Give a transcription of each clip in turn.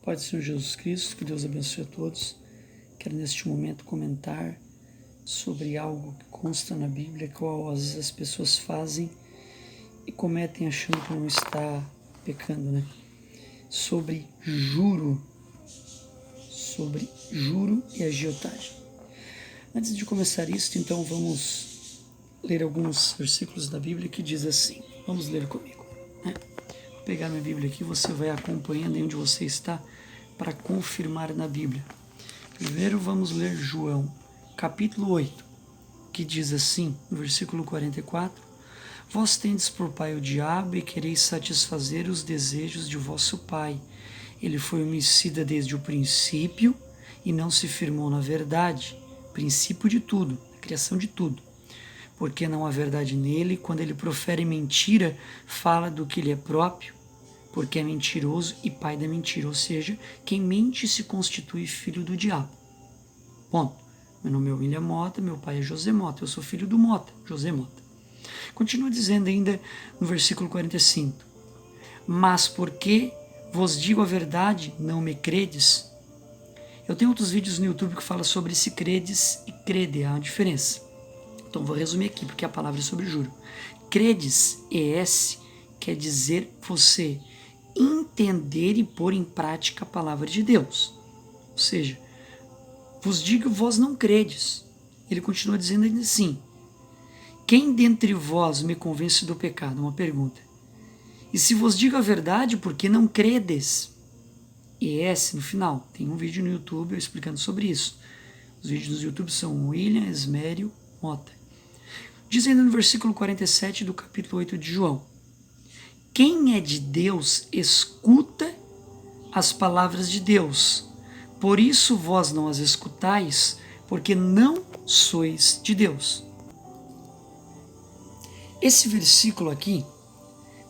Pode ser o Jesus Cristo, que Deus abençoe a todos. Quero neste momento comentar sobre algo que consta na Bíblia, qual às vezes as pessoas fazem e cometem achando que não está pecando, né? Sobre juro e agiotagem. Antes de começar isso, então vamos ler alguns versículos da Bíblia que diz assim. Vamos ler comigo, né? Vou pegar minha Bíblia aqui, você vai acompanhando aí onde você está para confirmar na Bíblia. Primeiro vamos ler João, capítulo 8, que diz assim, no versículo 44, Vós tendes por pai o diabo e quereis satisfazer os desejos de vosso pai. Ele foi homicida desde o princípio e não se firmou na verdade, princípio de tudo, a criação de tudo. Porque não há verdade nele, quando ele profere mentira, fala do que lhe é próprio, porque é mentiroso e pai da mentira, ou seja, quem mente se constitui filho do diabo. Ponto. Meu nome é William Mota, meu pai é José Mota, eu sou filho do Mota, José Mota. Continua dizendo ainda no versículo 45, Mas porque vos digo a verdade, não me credes? Eu tenho outros vídeos no YouTube que falam sobre se credes e crede, há uma diferença. Então vou resumir aqui, porque a palavra é sobre juro. Credes, ES, quer dizer você entender e pôr em prática a palavra de Deus. Ou seja, vos digo, vós não credes. Ele continua dizendo ainda assim, quem dentre vós me convence do pecado? Uma pergunta. E se vos digo a verdade, por que não credes? ES no final. Tem um vídeo no YouTube eu explicando sobre isso. Os vídeos do YouTube são William Esmério Mota. Diz ainda no versículo 47 do capítulo 8 de João, quem é de Deus escuta as palavras de Deus. Por isso vós não as escutais, porque não sois de Deus. Esse versículo aqui,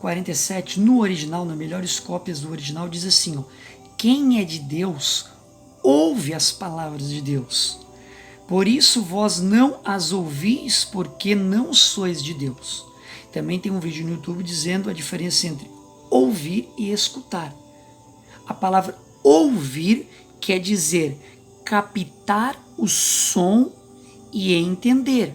47, no original, nas melhores cópias do original, diz assim, ó, quem é de Deus, ouve as palavras de Deus. Por isso vós não as ouvis, porque não sois de Deus. Também tem um vídeo no YouTube dizendo a diferença entre ouvir e escutar. A palavra ouvir quer dizer captar o som e entender.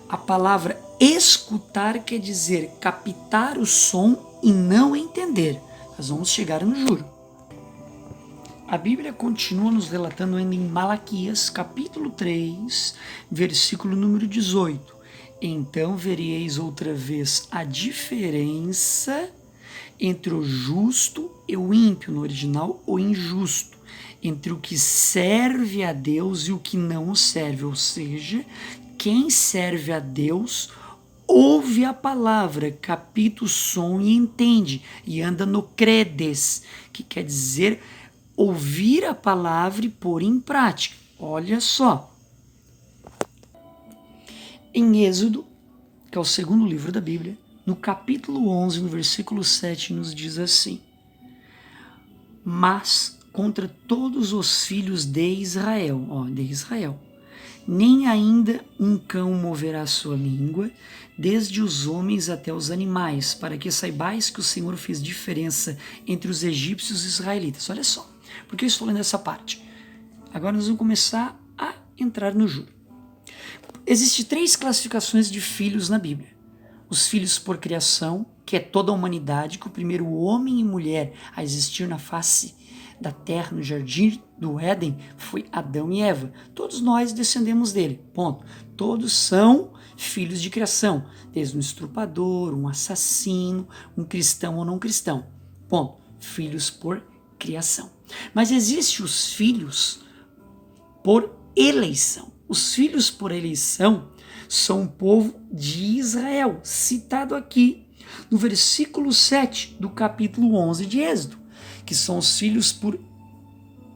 A palavra escutar quer dizer captar o som e não entender. Nós vamos chegar no juro. A Bíblia continua nos relatando ainda em Malaquias, capítulo 3, versículo número 18. Então vereis outra vez a diferença entre o justo e o ímpio, no original, o injusto, entre o que serve a Deus e o que não o serve, ou seja, quem serve a Deus ouve a palavra, capta o som e entende, e anda no credes, que quer dizer ouvir a palavra e pôr em prática. Olha só. Em Êxodo, que é o segundo livro da Bíblia, no capítulo 11, no versículo 7, nos diz assim, mas contra todos os filhos de Israel, nem ainda um cão moverá sua língua, desde os homens até os animais, para que saibais que o Senhor fez diferença entre os egípcios e os israelitas. Olha só, por que eu estou lendo essa parte? Agora nós vamos começar a entrar no juro. Existem 3 classificações de filhos na Bíblia. Os filhos por criação, que é toda a humanidade, que o primeiro homem e mulher a existir na face da terra, no jardim do Éden, foi Adão e Eva. Todos nós descendemos dele, ponto. Todos são filhos de criação, desde um estrupador, um assassino, um cristão ou não cristão, ponto. Filhos por criação. Mas existem os filhos por eleição. Os filhos por eleição são o povo de Israel, citado aqui no versículo 7 do capítulo 11 de Êxodo, que são os filhos por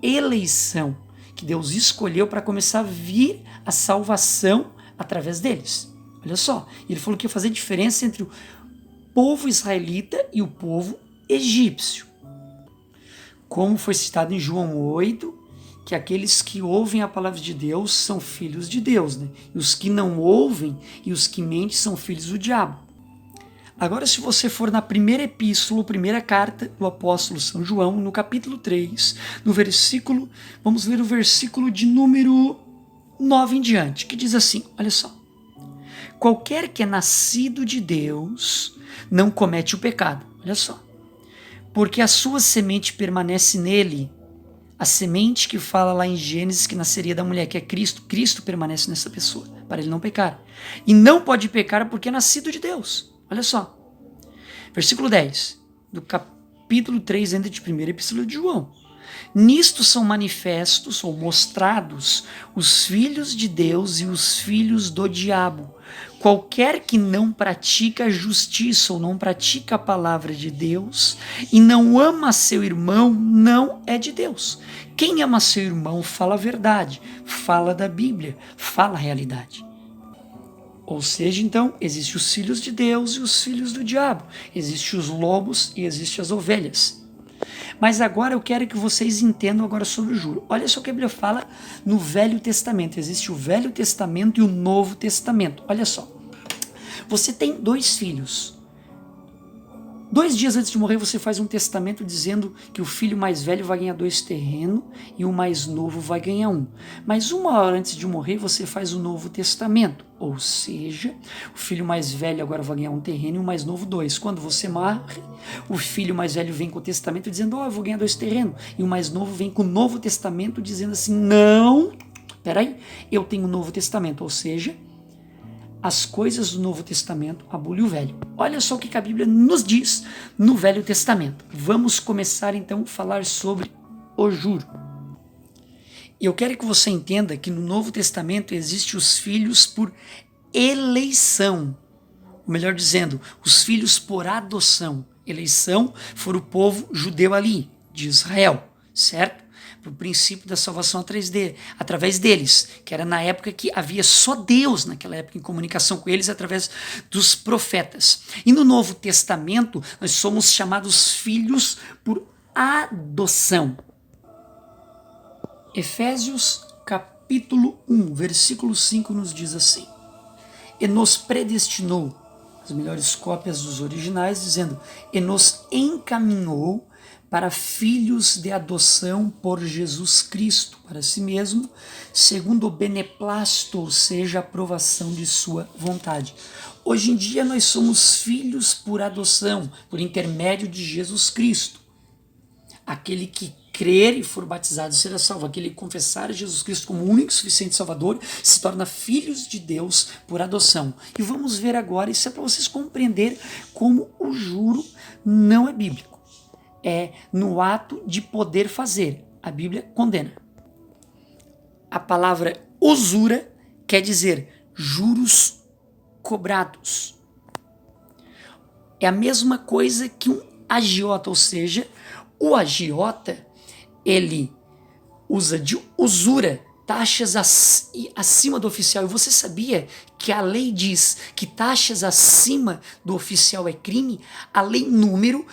eleição, que Deus escolheu para começar a vir a salvação através deles. Olha só, ele falou que ia fazer diferença entre o povo israelita e o povo egípcio. Como foi citado em João 8, que aqueles que ouvem a palavra de Deus são filhos de Deus, né? E os que não ouvem e os que mentem são filhos do diabo. Agora, se você for na primeira epístola, primeira carta do apóstolo São João, no capítulo 3, no versículo, vamos ler o versículo de número 9 em diante, que diz assim, olha só. Qualquer que é nascido de Deus não comete o pecado, olha só. Porque a sua semente permanece nele. A semente que fala lá em Gênesis que nasceria da mulher, que é Cristo, Cristo permanece nessa pessoa, para ele não pecar. E não pode pecar porque é nascido de Deus. Olha só. Versículo 10, do capítulo 3, ainda de primeira epístola de João. Nisto são manifestos ou mostrados os filhos de Deus e os filhos do diabo. Qualquer que não pratica a justiça ou não pratica a palavra de Deus e não ama seu irmão, não é de Deus. Quem ama seu irmão fala a verdade, fala da Bíblia, fala a realidade. Ou seja, então, existem os filhos de Deus e os filhos do diabo. Existem os lobos e existem as ovelhas. Mas agora eu quero que vocês entendam agora sobre o juro. Olha só o que a Bíblia fala no Velho Testamento. Existe o Velho Testamento e o Novo Testamento. Olha só. Você tem 2 filhos. 2 dias antes de morrer você faz um testamento dizendo que o filho mais velho vai ganhar 2 terrenos e o mais novo vai ganhar 1. Mas 1 hora antes de morrer você faz o Novo Testamento. Ou seja, o filho mais velho agora vai ganhar 1 terreno e o mais novo 2. Quando você morre, o filho mais velho vem com o testamento dizendo, eu vou ganhar 2 terrenos. E o mais novo vem com o Novo Testamento dizendo assim, não, peraí, eu tenho o Novo Testamento. Ou seja, as coisas do Novo Testamento abole o Velho. Olha só o que a Bíblia nos diz no Velho Testamento. Vamos começar então a falar sobre o juro. E eu quero que você entenda que no Novo Testamento existem os filhos por eleição. Ou melhor dizendo, os filhos por adoção. Eleição for o povo judeu ali, de Israel, certo? O princípio da salvação através deles, que era na época que havia só Deus naquela época em comunicação com eles através dos profetas. E no Novo Testamento nós somos chamados filhos por adoção. Efésios capítulo 1, versículo 5 nos diz assim: e nos predestinou, as melhores cópias dos originais, dizendo, e nos encaminhou para filhos de adoção por Jesus Cristo, para si mesmo, segundo o beneplácito, ou seja, a aprovação de sua vontade. Hoje em dia nós somos filhos por adoção, por intermédio de Jesus Cristo. Aquele que crer e for batizado será salvo. Aquele que confessar Jesus Cristo como único e suficiente Salvador se torna filhos de Deus por adoção. E vamos ver agora, isso é para vocês compreenderem como o juro não é bíblico. É no ato de poder fazer. A Bíblia condena. A palavra usura quer dizer juros cobrados. É a mesma coisa que um agiota, ou seja, o agiota, ele usa de usura taxas acima do oficial. E você sabia que a lei diz que taxas acima do oficial é crime? A lei número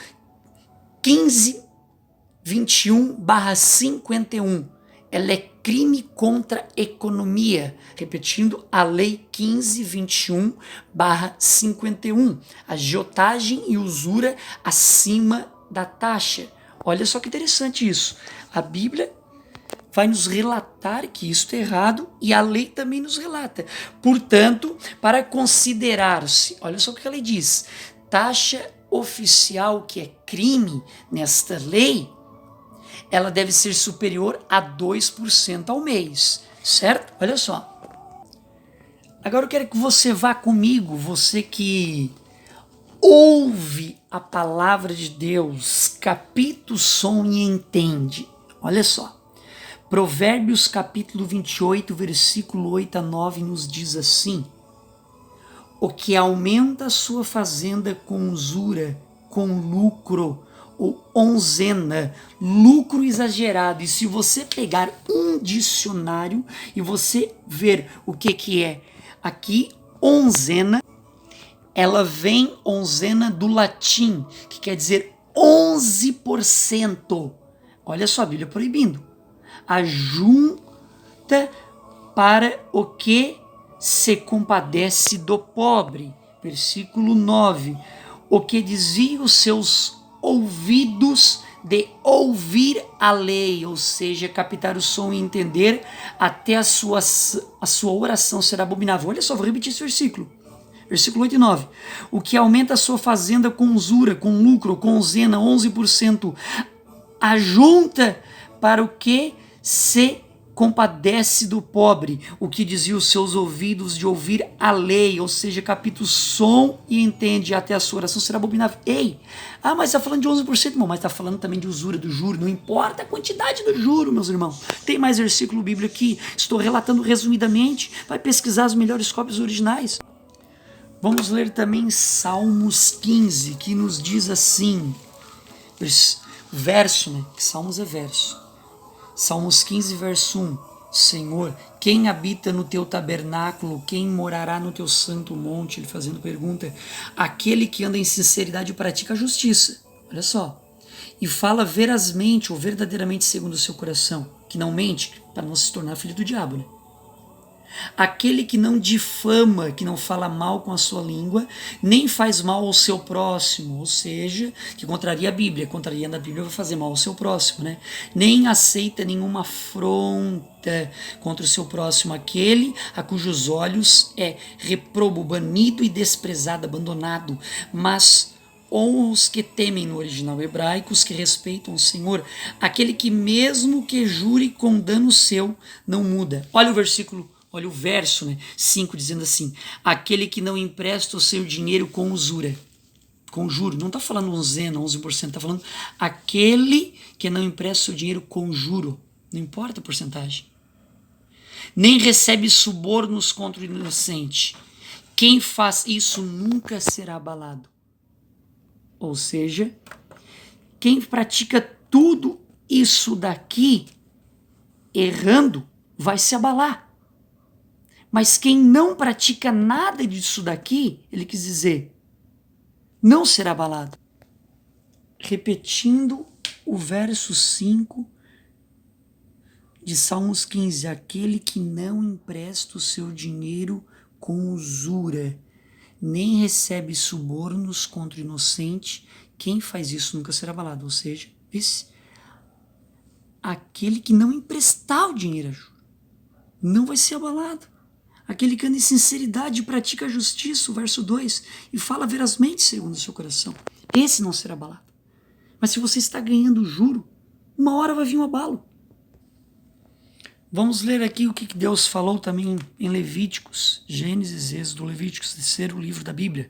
1521/51, ela é crime contra a economia. Repetindo, a lei 1521/51, agiotagem e usura acima da taxa. Olha só que interessante isso. A Bíblia vai nos relatar que isso é errado e a lei também nos relata. Portanto, para considerar-se, olha só o que a lei diz, taxa oficial que é crime nesta lei, ela deve ser superior a 2% ao mês, certo? Olha só. Agora eu quero que você vá comigo, você que ouve a palavra de Deus, capta o som e entende. Olha só. Provérbios capítulo 28, versículo 8-9 nos diz assim: o que aumenta a sua fazenda com usura, com lucro ou onzena, lucro exagerado. E se você pegar um dicionário e você ver o que é aqui, onzena, ela vem, onzena, do latim, que quer dizer 11%. Olha só, a Bíblia proibindo. A junta para o que se compadece do pobre. Versículo 9. o que desvia os seus ouvidos de ouvir a lei, ou seja, captar o som e entender, até a sua oração será abominável. Olha só, vou repetir esse versículo. Versículo 8 e 9. O que aumenta a sua fazenda com usura, com lucro, com zena, 11%, ajunta para o que se compadece do pobre, o que desvia os seus ouvidos de ouvir a lei, ou seja, capta o som e entende, até a sua oração será abominável. Ei, mas está falando de 11%, irmão, mas está falando também de usura, do juro, não importa a quantidade do juro, meus irmãos. Tem mais versículo bíblico aqui, estou relatando resumidamente, vai pesquisar as melhores cópias originais. Vamos ler também Salmos 15, que nos diz assim, verso, né? Que Salmos é verso. Salmos 15, verso 1. Senhor, quem habita no teu tabernáculo, quem morará no teu santo monte? Ele fazendo pergunta. Aquele que anda em sinceridade e pratica a justiça. Olha só. E fala verazmente ou verdadeiramente segundo o seu coração, que não mente, para não se tornar filho do diabo, né? Aquele que não difama, que não fala mal com a sua língua, nem faz mal ao seu próximo, ou seja, que contraria a Bíblia, contrariando a Bíblia vai fazer mal ao seu próximo, né? Nem aceita nenhuma afronta contra o seu próximo, aquele a cujos olhos é reprobo, banido e desprezado, abandonado, mas honra os que temem, no original hebraico, os que respeitam o Senhor, aquele que mesmo que jure com dano seu, não muda. Olha o versículo. Olha o verso, né? 5, dizendo assim, aquele que não empresta o seu dinheiro com usura, com juro, não está falando 11%, está falando aquele que não empresta o seu dinheiro com juro, não importa a porcentagem, nem recebe subornos contra o inocente, quem faz isso nunca será abalado. Ou seja, quem pratica tudo isso daqui, errando, vai se abalar. Mas quem não pratica nada disso daqui, ele quis dizer, não será abalado. Repetindo o verso 5 de Salmos 15, aquele que não empresta o seu dinheiro com usura, nem recebe subornos contra o inocente, quem faz isso nunca será abalado. Ou seja, aquele que não emprestar o dinheiro a juros, não vai ser abalado. Aquele que anda em sinceridade e pratica a justiça, o verso 2, e fala verazmente segundo o seu coração, esse não será abalado. Mas se você está ganhando juro, uma hora vai vir um abalo. Vamos ler aqui o que Deus falou também em Levíticos, Gênesis, Êxodo, Levíticos, terceiro livro da Bíblia.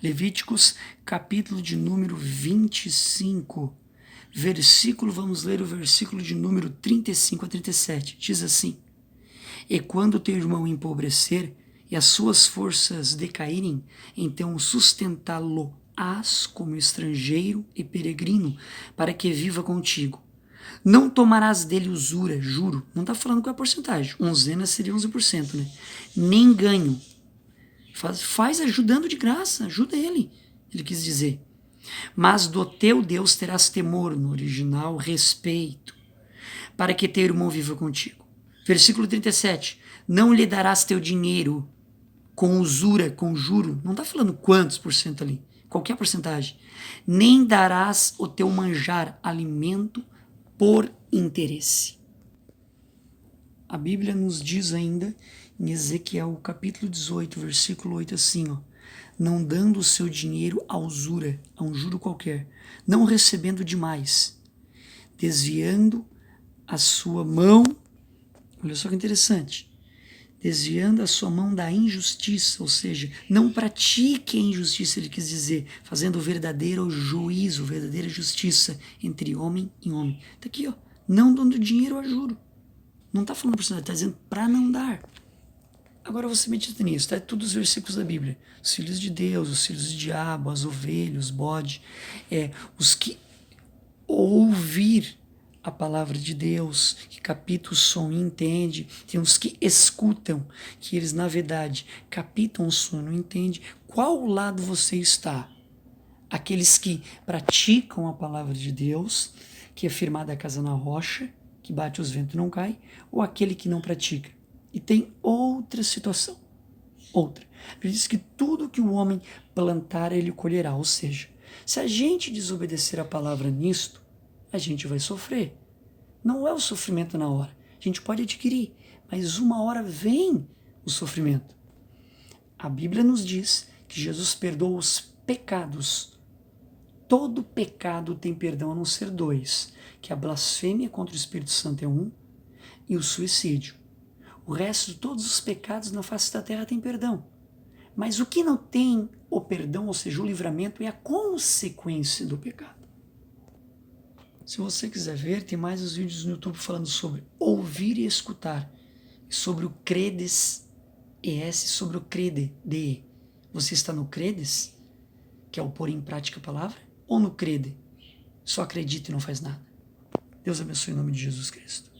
Levíticos, capítulo de número 25, vamos ler o versículo de número 35 a 37. Diz assim, e quando teu irmão empobrecer e as suas forças decaírem, então sustentá-lo-ás como estrangeiro e peregrino, para que viva contigo. Não tomarás dele usura, juro, não está falando qual é a porcentagem, onzena seria 11%, né? Nem ganho. Faz ajudando de graça, ajuda ele quis dizer. Mas do teu Deus terás temor, no original, respeito, para que teu irmão viva contigo. Versículo 37, não lhe darás teu dinheiro com usura, com juro, não está falando quantos por cento ali, qualquer porcentagem, nem darás o teu manjar, alimento, por interesse. A Bíblia nos diz ainda, em Ezequiel capítulo 18, versículo 8, assim, ó, não dando o seu dinheiro a usura, a um juro qualquer, não recebendo demais, desviando a sua mão. Olha só que interessante. Desviando a sua mão da injustiça, ou seja, não pratique a injustiça, ele quis dizer, fazendo o verdadeiro juízo, verdadeira justiça entre homem e homem. Está aqui, ó, não dando dinheiro a juro. Não está falando por cima, está dizendo para não dar. Agora você medita nisso, tá? Todos os versículos da Bíblia. Os filhos de Deus, os filhos do diabo, as ovelhas, os bodes, os que ouvir a palavra de Deus, que capta o som e entende. Tem uns que escutam, que eles, na verdade, captam o som e não entendem. Qual lado você está? Aqueles que praticam a palavra de Deus, que é firmada a casa na rocha, que bate os ventos e não cai, ou aquele que não pratica? E tem outra situação. Outra, ele diz que tudo que o homem plantar, ele colherá. Ou seja, se a gente desobedecer a palavra nisto, a gente vai sofrer. Não é o sofrimento na hora. A gente pode adquirir, mas uma hora vem o sofrimento. A Bíblia nos diz que Jesus perdoa os pecados. Todo pecado tem perdão, a não ser dois, que a blasfêmia contra o Espírito Santo é um, e o suicídio. O resto de todos os pecados na face da terra tem perdão. Mas o que não tem o perdão, ou seja, o livramento, é a consequência do pecado. Se você quiser ver, tem mais os vídeos no YouTube falando sobre ouvir e escutar, sobre o credes, ES, sobre o crede, DE. Você está no credes, que é o pôr em prática a palavra, ou no crede, só acredita e não faz nada? Deus abençoe em nome de Jesus Cristo.